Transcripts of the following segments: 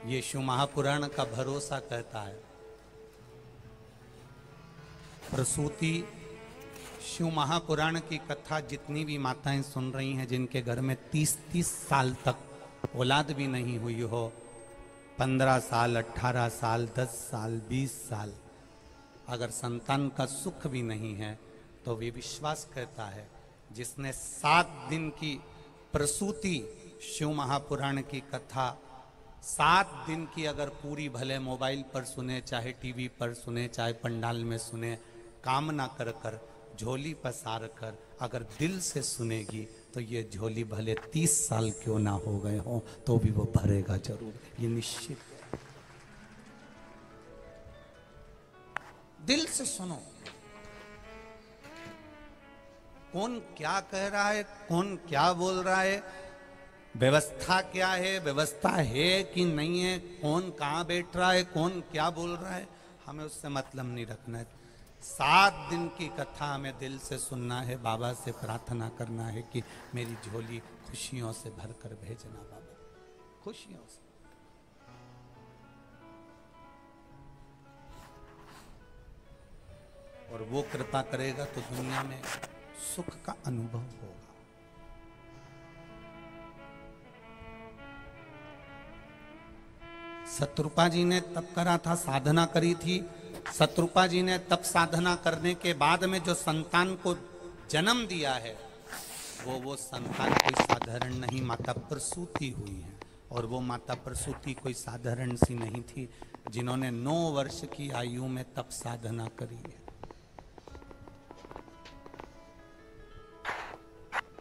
ये शिव महापुराण का भरोसा कहता है। प्रसूति शिव महापुराण की कथा जितनी भी माताएं सुन रही हैं, जिनके घर में 30-30 साल तक औलाद भी नहीं हुई हो, 15 साल, 18 साल, 10 साल, 20 साल, अगर संतान का सुख भी नहीं है, तो वे विश्वास कहता है जिसने 7 दिन की प्रसूति शिव महापुराण की कथा 7 दिन की अगर पूरी, भले मोबाइल पर सुने, चाहे टीवी पर सुने, चाहे पंडाल में सुने, कामना कर कर, झोली पसार कर अगर दिल से सुनेगी, तो ये झोली भले 30 साल क्यों ना हो गए हो, तो भी वो भरेगा जरूर, ये निश्चित है। दिल से सुनो। कौन क्या कह रहा है, कौन क्या बोल रहा है, व्यवस्था क्या है, व्यवस्था है कि नहीं है, कौन कहाँ बैठ रहा है, कौन क्या बोल रहा है, हमें उससे मतलब नहीं रखना है। 7 दिन की कथा हमें दिल से सुनना है, बाबा से प्रार्थना करना है कि मेरी झोली खुशियों से भरकर भेजना बाबा, खुशियों से। और वो कृपा करेगा तो दुनिया में सुख का अनुभव होगा। शत्रुपा जी ने तप करा था, साधना करी थी। शत्रुपा जी ने तप साधना करने के बाद में जो संतान को जन्म दिया है, वो संतान कोई साधारण नहीं, माता प्रसूति हुई है। और वो माता प्रसूति कोई साधारण सी नहीं थी, जिन्होंने 9 वर्ष की आयु में तप साधना करी है।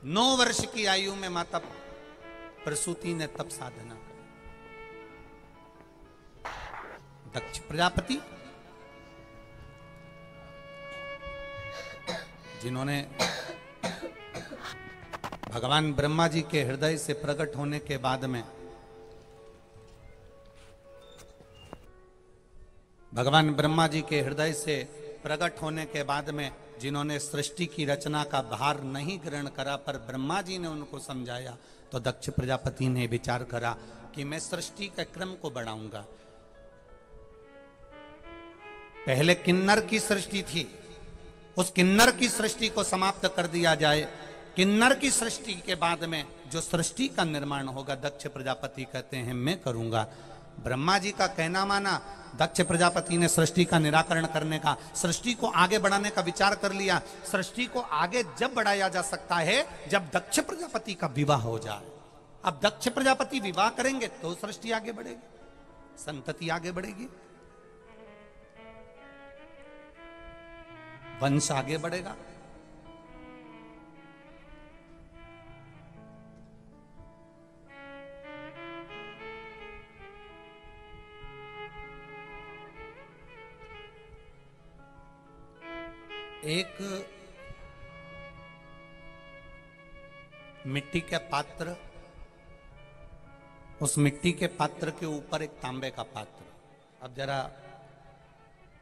9 वर्ष की आयु में माता प्रसूति ने तप साधना करी। दक्ष प्रजापति, जिन्होंने भगवान ब्रह्मा जी के हृदय से प्रकट होने के बाद में, भगवान ब्रह्मा जी के हृदय से प्रकट होने के बाद में जिन्होंने सृष्टि की रचना का भार नहीं ग्रहण करा, पर ब्रह्मा जी ने उनको समझाया, तो दक्ष प्रजापति ने विचार करा कि मैं सृष्टि के क्रम को बढ़ाऊंगा। पहले किन्नर की सृष्टि थी, उस किन्नर की सृष्टि को समाप्त कर दिया जाए। किन्नर की सृष्टि के बाद में जो सृष्टि का निर्माण होगा, दक्ष प्रजापति कहते हैं मैं करूंगा। ब्रह्मा जी का कहना माना, दक्ष प्रजापति ने सृष्टि का निराकरण करने का, सृष्टि को आगे बढ़ाने का विचार कर लिया। सृष्टि को आगे जब बढ़ाया जा सकता है जब दक्ष प्रजापति का विवाह हो जाए। अब दक्ष प्रजापति विवाह करेंगे तो सृष्टि आगे बढ़ेगी, संतति आगे बढ़ेगी, वंश आगे बढ़ेगा। एक मिट्टी के पात्र, उस मिट्टी के पात्र के ऊपर एक तांबे का पात्र। अब जरा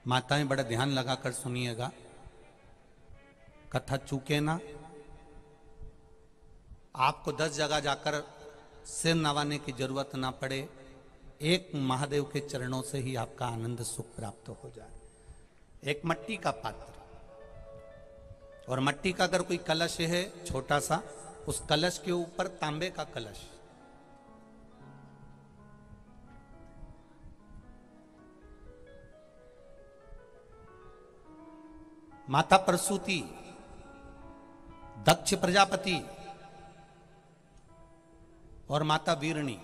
माताएं बड़ा ध्यान लगाकर सुनिएगा, कथा चूके ना। आपको 10 जगह जाकर सिर नवाने की जरूरत ना पड़े, एक महादेव के चरणों से ही आपका आनंद सुख प्राप्त हो जाए। एक मट्टी का पात्र, और मट्टी का अगर कोई कलश है छोटा सा, उस कलश के ऊपर तांबे का कलश। माता प्रसूति, दक्ष प्रजापति और माता वीरणी,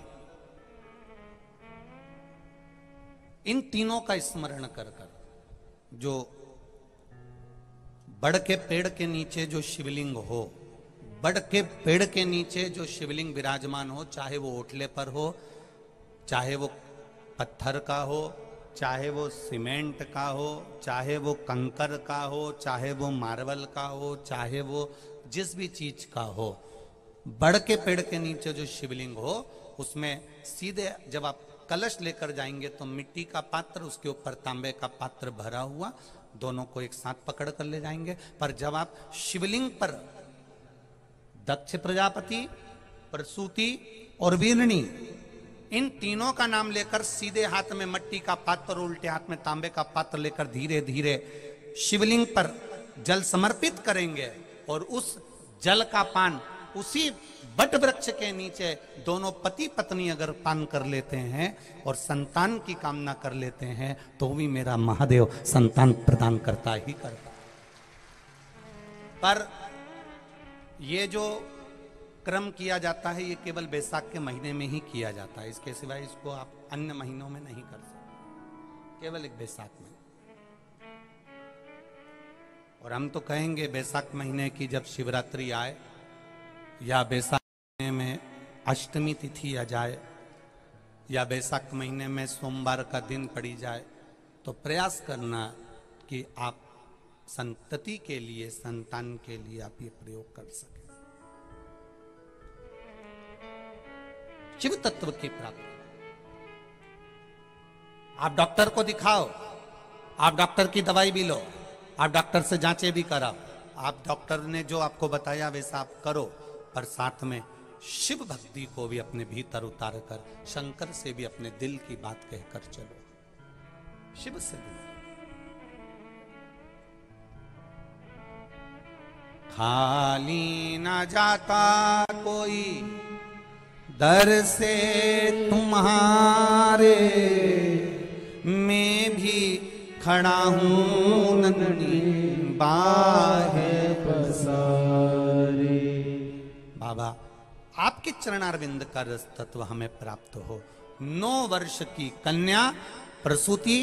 इन तीनों का स्मरण कर कर, जो बड़ के पेड़ के नीचे जो शिवलिंग हो, बड़ के पेड़ के नीचे जो शिवलिंग विराजमान हो, चाहे वो ओटले पर हो, चाहे वो पत्थर का हो, चाहे वो सीमेंट का हो, चाहे वो कंकर का हो, चाहे वो मार्बल का हो, चाहे वो जिस भी चीज का हो, बड़ के पेड़ के नीचे जो शिवलिंग हो, उसमें सीधे जब आप कलश लेकर जाएंगे तो मिट्टी का पात्र, उसके ऊपर तांबे का पात्र भरा हुआ, दोनों को एक साथ पकड़ कर ले जाएंगे। पर जब आप शिवलिंग पर दक्ष प्रजापति, प्रसूति और वीरणी, इन तीनों का नाम लेकर सीधे हाथ में मट्टी का पात्र और उल्टे हाथ में तांबे का पात्र लेकर धीरे धीरे शिवलिंग पर जल समर्पित करेंगे और उस जल का पान उसी वट वृक्ष के नीचे दोनों पति पत्नी अगर पान कर लेते हैं और संतान की कामना कर लेते हैं तो भी मेरा महादेव संतान प्रदान करता ही करता। पर ये जो क्रम किया जाता है ये केवल बैसाख के महीने में ही किया जाता है, इसके सिवाय इसको आप अन्य महीनों में नहीं कर सकते, केवल एक बैसाख में। और हम तो कहेंगे बैसाख महीने की जब शिवरात्रि आए या बैसाख महीने में अष्टमी तिथि आ जाए या बैसाख महीने में सोमवार का दिन पड़ी जाए तो प्रयास करना कि आप संतति के लिए, संतान के लिए आप ये प्रयोग कर सकें। शिव तत्व की प्राप्ति। आप डॉक्टर को दिखाओ, आप डॉक्टर की दवाई भी लो, आप डॉक्टर से जांचें भी कराओ, आप डॉक्टर ने जो आपको बताया वैसा आप करो, पर साथ में शिव भक्ति को भी अपने भीतर उतार कर शंकर से भी अपने दिल की बात कहकर चलो। शिव से भी खाली ना जाता कोई दर से तुम्हारे, मैं भी खड़ा हूं नन्ही बाहें पसारे। बाबा आपके चरणारविंद का रस तत्व हमें प्राप्त हो। 9 वर्ष की कन्या प्रसूति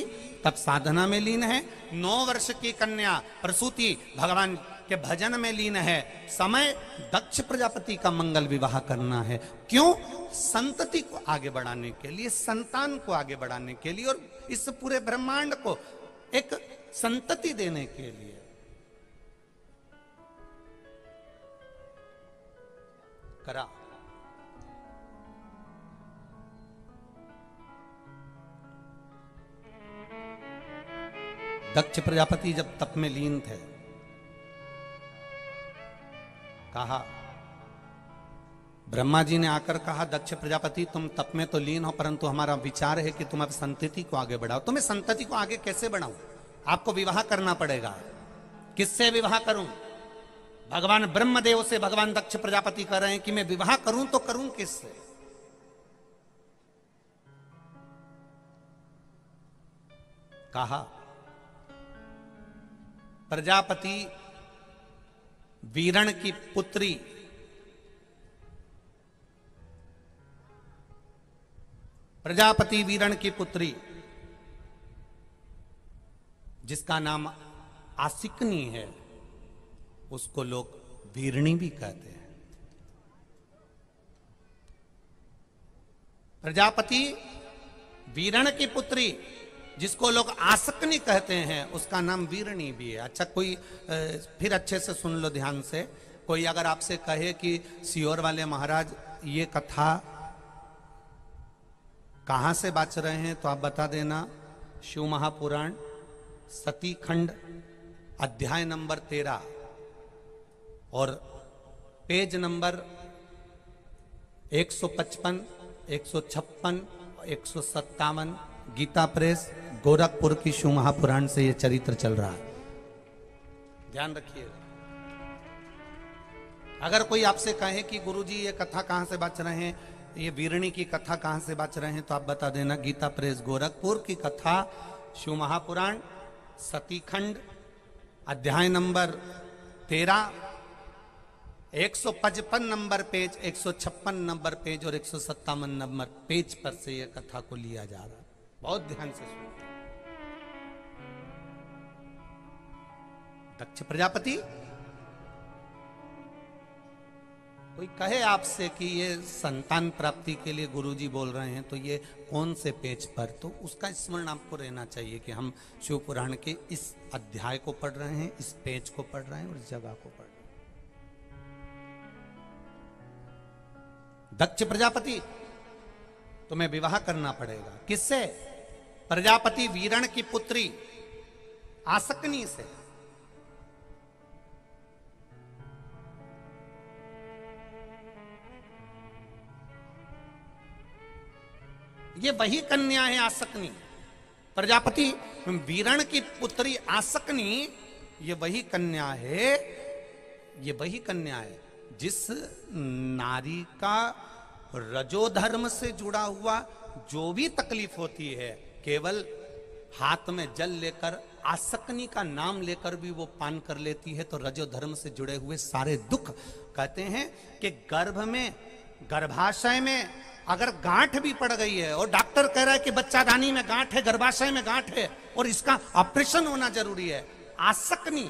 तब साधना में लीन है, 9 वर्ष की कन्या प्रसूति भगवान के भजन में लीन है। समय दक्ष प्रजापति का मंगल विवाह करना है। क्यों? संतति को आगे बढ़ाने के लिए, संतान को आगे बढ़ाने के लिए और इस पूरे ब्रह्मांड को एक संतति देने के लिए। करा दक्ष प्रजापति जब तप में लीन थे, कहा, ब्रह्मा जी ने आकर कहा, दक्ष प्रजापति तुम तप में तो लीन हो परंतु हमारा विचार है कि तुम अब संतति को आगे बढ़ाओ। तुम्हें संतति को आगे कैसे बढ़ाऊं? आपको विवाह करना पड़ेगा। किससे विवाह करूं? भगवान ब्रह्मदेव से भगवान दक्ष प्रजापति कह रहे हैं कि मैं विवाह करूं तो करूं किससे? कहा, प्रजापति वीरण की पुत्री प्रजापति वीरण की पुत्री जिसका नाम आसिकनी है, उसको लोग वीरणी भी कहते हैं। प्रजापति वीरण की पुत्री जिसको लोग आसकनी कहते हैं, उसका नाम वीरणी भी है। अच्छा, कोई फिर अच्छे से सुन लो ध्यान से। कोई अगर आपसे कहे कि सियोर वाले महाराज ये कथा कहां से बाच रहे हैं, तो आप बता देना शिव महापुराण सती खंड अध्याय नंबर 13 और page number 155, 156, 157, Gita press Gorakhpur की शिव महापुराण से यह चरित्र चल रहा है। ध्यान रखिएगा। अगर कोई आपसे कहे कि गुरुजी ये कथा कहां से बाच रहे हैं, ये वीरणी की कथा कहां से बाच रहे हैं, तो आप बता देना गीता प्रेस गोरखपुर की कथा शिव महापुराण सतीखंड अध्याय number 13, 155 number page, 156 number page और 157 नंबर पेज पर से यह कथा को लिया जा रहा है। बहुत ध्यान से सुनो। दक्ष प्रजापति, कोई कहे आपसे कि ये संतान प्राप्ति के लिए गुरुजी बोल रहे हैं, तो ये कौन से पेज पर, तो उसका स्मरण आपको रहना चाहिए कि हम शिव पुराण के इस अध्याय को पढ़ रहे हैं, इस पेज को पढ़ रहे हैं और इस जगह को पढ़ रहे हैं। दक्ष प्रजापति, तुम्हें विवाह करना पड़ेगा। किससे? प्रजापति वीरण की पुत्री आसकनी से। ये वही कन्या है आसकनी। प्रजापति वीरण की पुत्री आसकनी ये वही कन्या है, ये वही कन्या है जिस नारी का रजोधर्म से जुड़ा हुआ जो भी तकलीफ होती है, केवल हाथ में जल लेकर आसकनी का नाम लेकर भी वो पान कर लेती है तो रजोधर्म से जुड़े हुए सारे दुख। कहते हैं कि गर्भ में, गर्भाशय में अगर गांठ भी पड़ गई है और डॉक्टर कह रहा है कि बच्चा दानी में गांठ है, गर्भाशय में गांठ है और इसका ऑपरेशन होना जरूरी है, आसकनी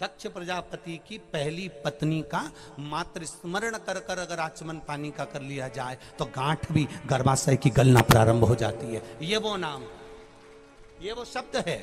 दक्ष प्रजापति की पहली पत्नी का मात्र स्मरण कर कर अगर आचमन पानी का कर लिया जाए तो गांठ भी गर्भाशय की गलना प्रारंभ हो जाती है। ये वो नाम, ये वो शब्द है।